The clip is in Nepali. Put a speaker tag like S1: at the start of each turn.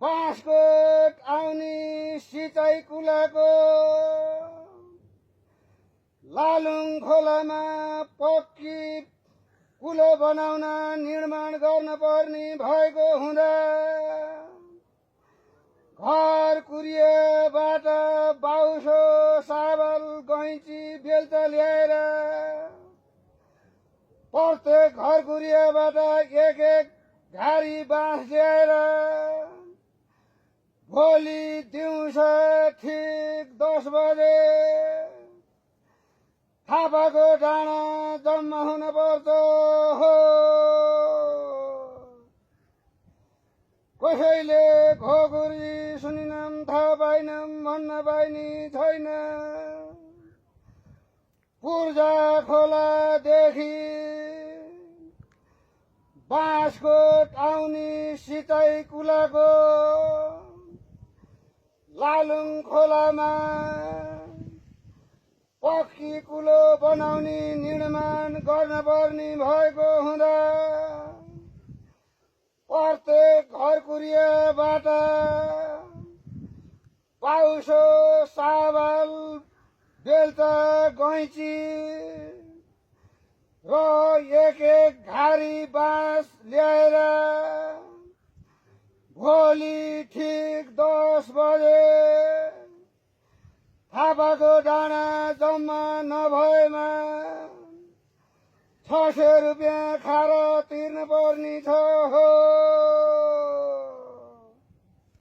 S1: बाँसकोट आउने सिँचाइ कुलाको लालुङ खोलामा पक्की कुलो बनाउन निर्माण गर्न पर्ने भएको हुँदा घर कुरिएबाट बाउसो साबल गैँची बेल्चा ल्याएर प्रत्येक घर कुरिएबाट एक एक घारी बाँस ल्याएर भोलि दिउँसो ठिक 10 बजे थापाको डाँडा जम्मा हुन पर्छ हो। कसैले घोकुरी सुनिनम् थाहा पाइनम् भन्न पाइने छैन। पूर्जा खोलादेखि बाँसकोट आउने सिँचाइ कुलाको लालुङ खोलामा पक्की कुलो बनाउने निर्माण गर्न पर्ने भएको हुँदा प्रत्येक घर कुरियाबाट पाउसो साबल बेल्चा गैँची र एक एक घारी बाँस ल्याएर भोलि ठिक 10 बजे थापाको डाँडा जम्मा नभएमा 600 रुपियाँ खारा तिर्न पर्ने छ हो।